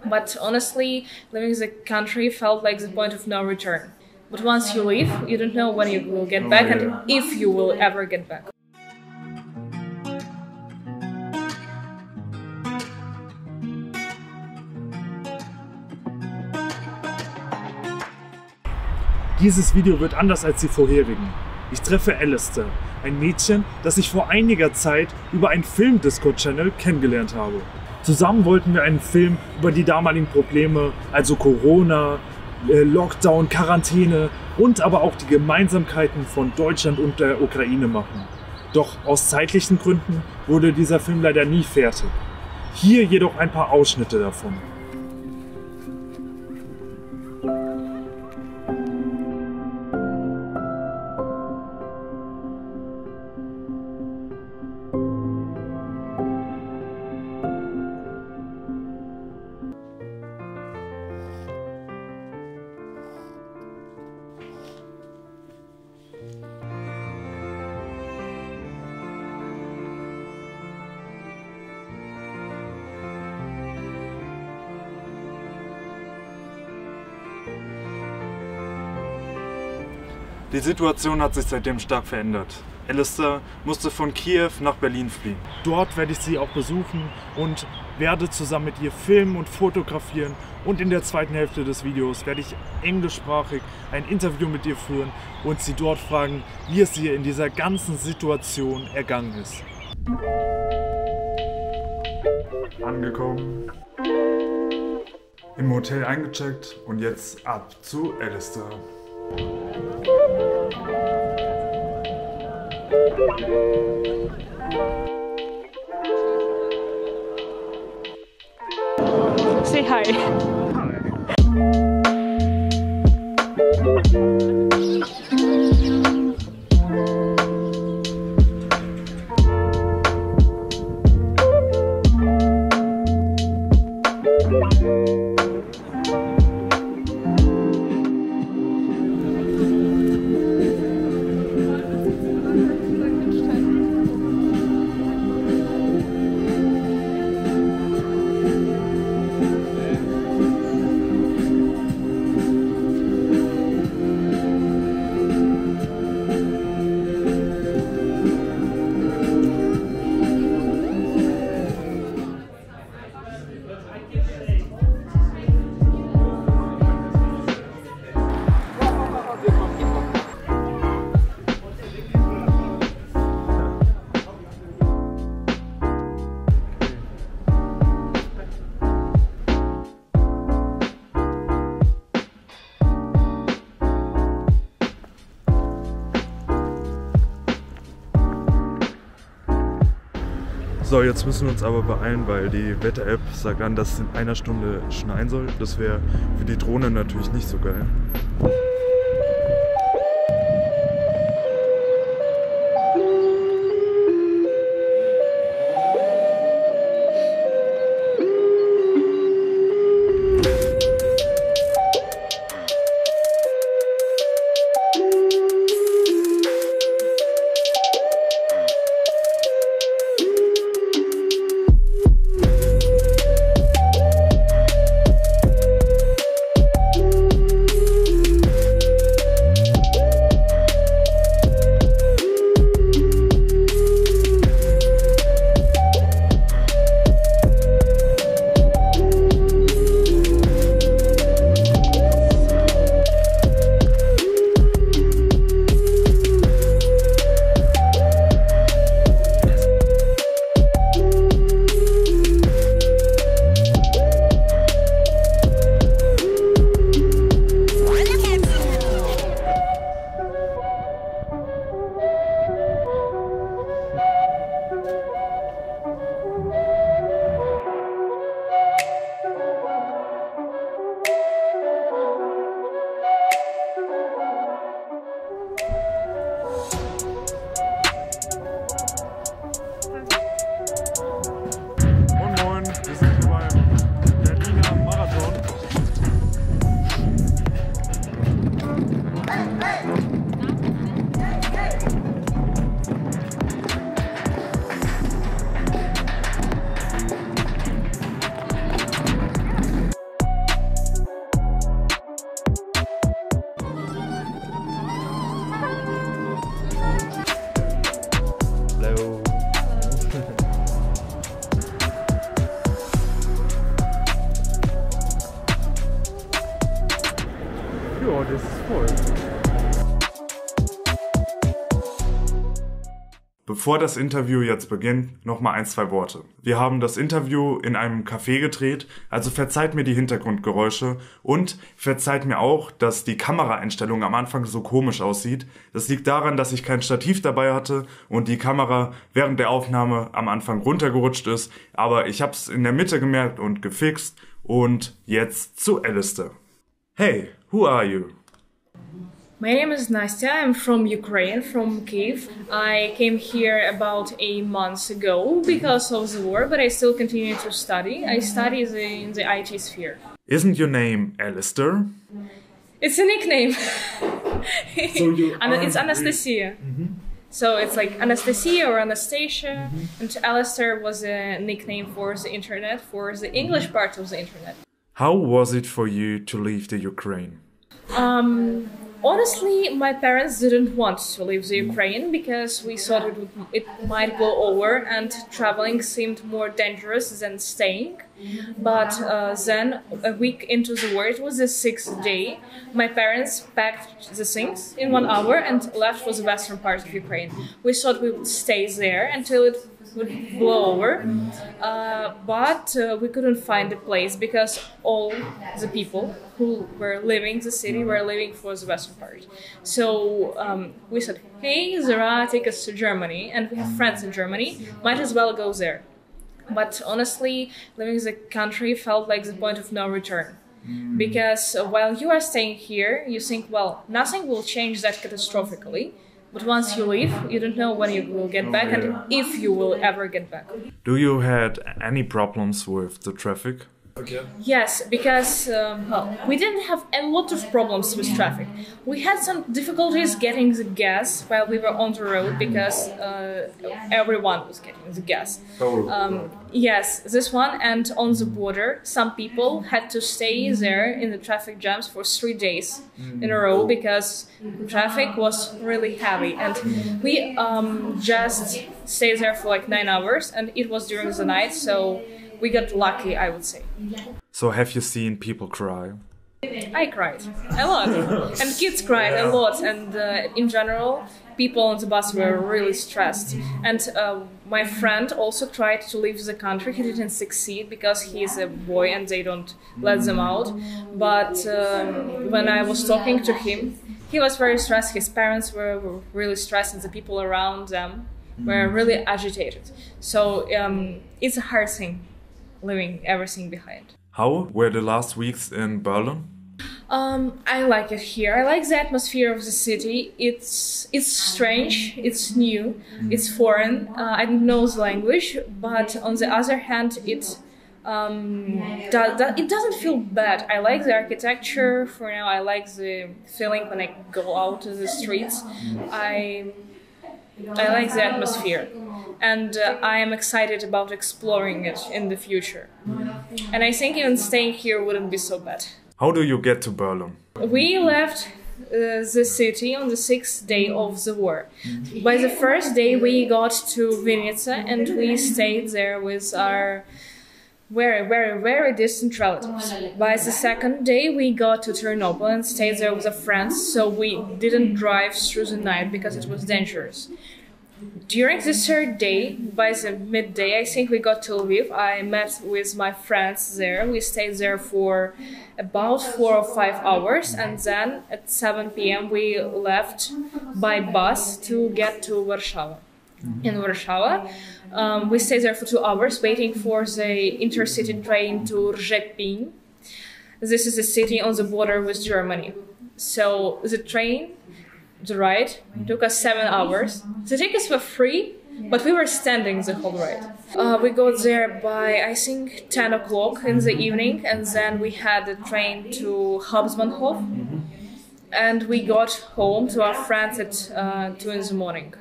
But honestly, leaving the country felt like the point of no return. But once you leave, you don't know when you will get back and if you will ever get back. Dieses Video wird anders als die vorherigen. Ich treffe Alistair, ein Mädchen, das ich vor einiger Zeit über einen Film-Discord-Channel kennengelernt habe. Zusammen wollten wir einen Film über die damaligen Probleme, also Corona, Lockdown, Quarantäne und aber auch die Gemeinsamkeiten von Deutschland und der Ukraine machen. Doch aus zeitlichen Gründen wurde dieser Film leider nie fertig. Hier jedoch ein paar Ausschnitte davon. Die Situation hat sich seitdem stark verändert. Alistair musste von Kiew nach Berlin fliehen. Dort werde ich sie auch besuchen und werde zusammen mit ihr filmen und fotografieren. Und in der zweiten Hälfte des Videos werde ich englischsprachig ein Interview mit ihr führen und sie dort fragen, wie es ihr in dieser ganzen Situation ergangen ist. Angekommen, im Hotel eingecheckt und jetzt ab zu Alistair. Say hi. So, jetzt müssen wir uns aber beeilen, weil die Wetter-App sagt an, dass es in einer Stunde schneien soll. Das wäre für die Drohne natürlich nicht so geil. das ist voll. Bevor das Interview jetzt beginnt, nochmal ein, zwei Worte. Wir haben das Interview in einem Café gedreht, also verzeiht mir die Hintergrundgeräusche und verzeiht mir auch, dass die Kameraeinstellung am Anfang so komisch aussieht. Das liegt daran, dass ich kein Stativ dabei hatte und die Kamera während der Aufnahme am Anfang runtergerutscht ist, aber ich hab's in der Mitte gemerkt und gefixt und jetzt zu Alistair. Hey, who are you? My name is Nastya. I'm from Ukraine, from Kiev. I came here about 8 months ago because of the war, but I still continue to study. I study in the IT sphere. Isn't your name Alistair? It's a nickname. So you It's Anastasia. So it's like Anastasia or Anastasia. And Alistair was a nickname for the internet, for the English part of the internet. How was it for you to leave the Ukraine? Honestly, my parents didn't want to leave the Ukraine because we thought it might go over and traveling seemed more dangerous than staying. But then, a week into the war, it was the 6th day, my parents packed the things in 1 hour and left for the western part of Ukraine. We thought we would stay there until it would blow over, but we couldn't find a place because all the people who were leaving the city were leaving for the western part. So we said, hey, Zara, take us to Germany, and we have friends in Germany, might as well go there. But honestly, leaving the country felt like the point of no return. Because while you are staying here, you think, well, nothing will change that catastrophically. But once you leave, you don't know when you will get back and if you will ever get back. Do you had any problems with the traffic? Yes, because we didn't have a lot of problems with traffic. We had some difficulties getting the gas while we were on the road because everyone was getting the gas. Yes, this one, and on the border, some people had to stay there in the traffic jams for 3 days in a row because traffic was really heavy. And we just stayed there for like 9 hours, and it was during the night, so we got lucky, I would say. So have you seen people cry? I cried a lot, and kids cried a lot, and in general, people on the bus were really stressed. And my friend also tried to leave the country. He didn't succeed because he's a boy and they don't let them out. But when I was talking to him, he was very stressed. His parents were really stressed, and the people around them were really agitated. So it's a hard thing, leaving everything behind. How were the last weeks in Berlin? I like it here. I like the atmosphere of the city. It's strange, it's new, it's foreign. I don't know the language, but on the other hand, it doesn't feel bad. I like the architecture for now. I like the feeling when I go out to the streets. I like the atmosphere, and I am excited about exploring it in the future. And I think even staying here wouldn't be so bad. How do you get to Berlin? We left the city on the 6th day of the war. By the first day we got to Vinnytsia and we stayed there with our very, very, very distant relatives. By the second day we got to Ternopil and stayed there with our friends, so we didn't drive through the night because it was dangerous. During the third day, by the midday, I think we got to Lviv. I met with my friends there. We stayed there for about 4 or 5 hours, and then at 7 p.m. we left by bus to get to Warsaw. In Warsaw, we stayed there for 2 hours waiting for the intercity train to Rzepin. This is a city on the border with Germany. So the ride took us 7 hours. The tickets were free, but we were standing the whole ride. We got there by, I think, 10 o'clock in the evening, and then we had a train to Hauptbahnhof, and we got home to our friends at 2 in the morning.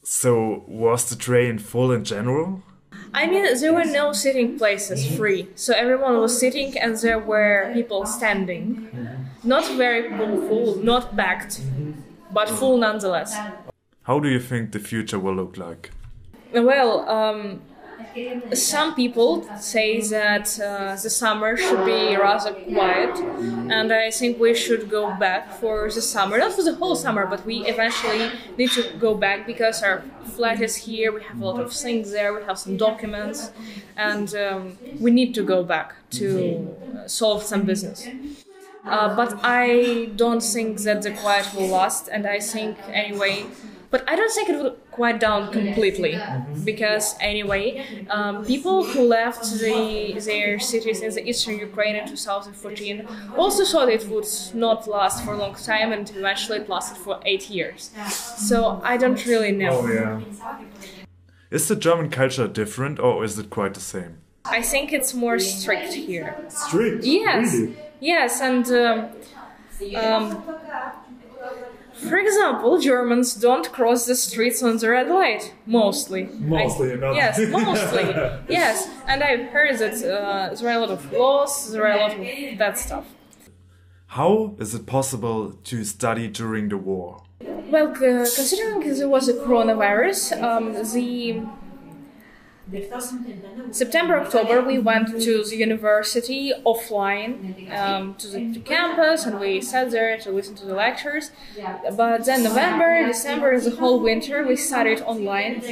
So, was the train full in general? I mean, there were no sitting places free, so everyone was sitting and there were people standing. Not very full, not packed, but full nonetheless. How do you think the future will look like? Well, some people say that the summer should be rather quiet, and I think we should go back for the summer, not for the whole summer, but we eventually need to go back because our flat is here, we have a lot of things there, we have some documents, and we need to go back to solve some business. But I don't think that the quiet will last, and I think anyway. But I don't think it will quiet down completely, because anyway, people who left their cities in the eastern Ukraine in 2014 also thought it would not last for a long time, and eventually it lasted for 8 years. So I don't really know. Oh, yeah. Is the German culture different, or is it quite the same? I think it's more strict here. Strict? Yes. Really? Yes, and for example, Germans don't cross the streets on the red light, mostly. Mostly, not. Yes, mostly. Yes, and I've heard that there are a lot of laws, there are a lot of that stuff. How is it possible to study during the war? Well, considering there was a coronavirus, September, October, we went to the university offline, to the campus, and we sat there to listen to the lectures. But then November, December, the whole winter, we studied online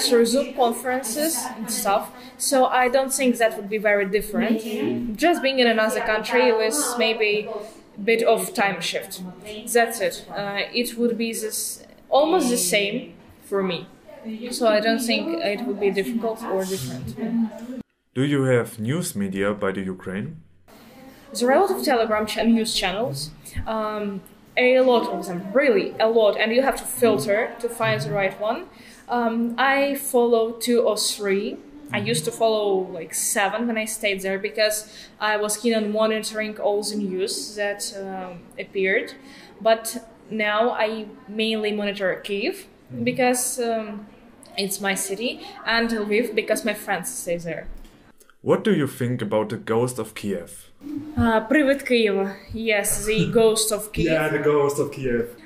through Zoom conferences and stuff. So I don't think that would be very different. Just being in another country with maybe a bit of time shift. That's it. It would be almost the same for me. So I don't think it would be difficult or different. Do you have news media by the Ukraine? There are a lot of Telegram news channels, a lot of them, really a lot, and you have to filter to find the right one. I follow 2 or 3. I used to follow like 7 when I stayed there because I was keen on monitoring all the news that appeared. But now I mainly monitor Kiev because it's my city, and Lviv because my friends stay there. What do you think about the ghost of Kiev? Привид Києва. Yes, the ghost of Kiev. Yeah, the ghost of Kiev.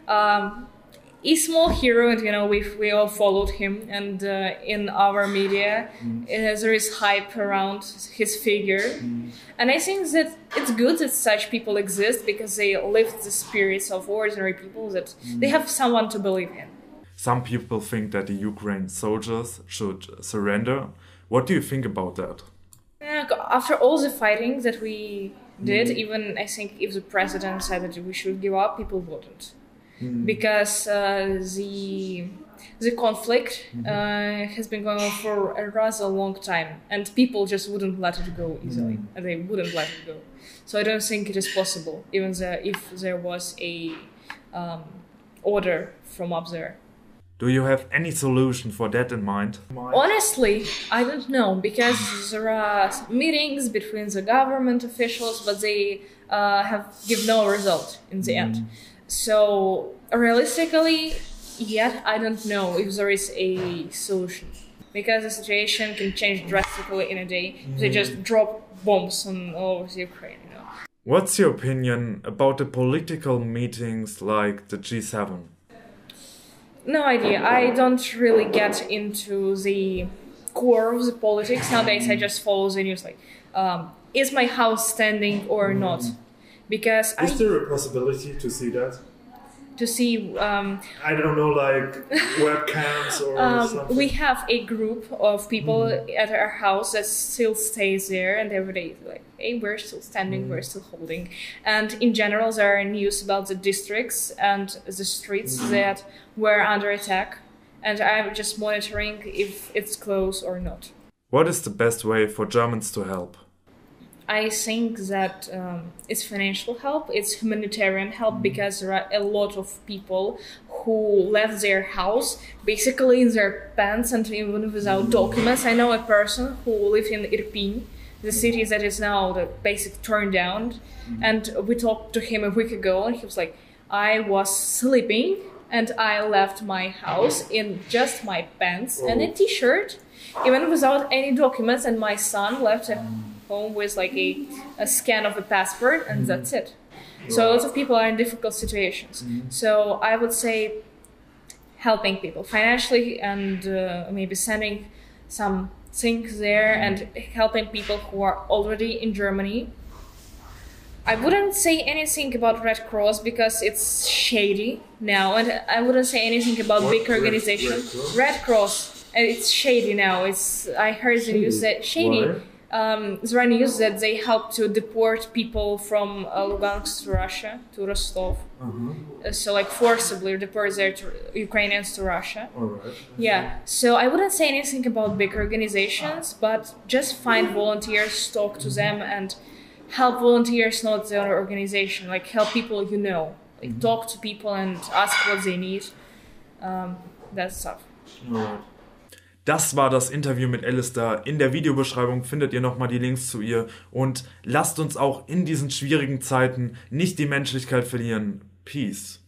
A small hero, and we all followed him, and in our media there is hype around his figure, and I think that it's good that such people exist because they lift the spirits of ordinary people, that they have someone to believe in. Some people think that the Ukraine soldiers should surrender. What do you think about that? After all the fighting that we did, even I think if the president said that we should give up, people wouldn't. Because the conflict has been going on for a rather long time, and people just wouldn't let it go easily, and they wouldn't let it go. So I don't think it is possible, even if there was a order from up there. Do you have any solution for that in mind? Honestly, I don't know, because there are meetings between the government officials, but they give no result in the end. So realistically, yet I don't know if there is a solution, because the situation can change drastically in a day if they just drop bombs on all over Ukraine. What's your opinion about the political meetings like the G7? No idea. I don't really get into the core of the politics nowadays. I just follow the news, like, is my house standing or not? Because is there a possibility to see that? To see, I don't know, like webcams or something. We have a group of people at our house that still stays there, and every day like, hey, we're still standing, we're still holding. And in general, there are news about the districts and the streets that were under attack, and I'm just monitoring if it's close or not. What is the best way for Germans to help? I think that it's financial help, it's humanitarian help, because there are a lot of people who left their house basically in their pants and even without documents. I know a person who lived in Irpin, the city that is now basically turned down, and we talked to him a week ago, and he was like, I was sleeping and I left my house in just my pants and a t-shirt, even without any documents, and my son left home with like a scan of a passport, and that's it. So a lot of people are in difficult situations. So I would say helping people financially, and maybe sending some things there and helping people who are already in Germany. I wouldn't say anything about Red Cross because it's shady now, and I wouldn't say anything about big organizations. Red Cross, it's shady now. I heard the news that shady. There are news that they help to deport people from Lugansk to Russia, to Rostov. So like forcibly deport their Ukrainians to Russia. Yeah, so I wouldn't say anything about big organizations, but just find volunteers, talk to them, and help volunteers, not their organization. Like help people you know. Like talk to people and ask what they need. That stuff. Das war das Interview mit Alistair. In der Videobeschreibung findet ihr nochmal die Links zu ihr. Und lasst uns auch in diesen schwierigen Zeiten nicht die Menschlichkeit verlieren. Peace.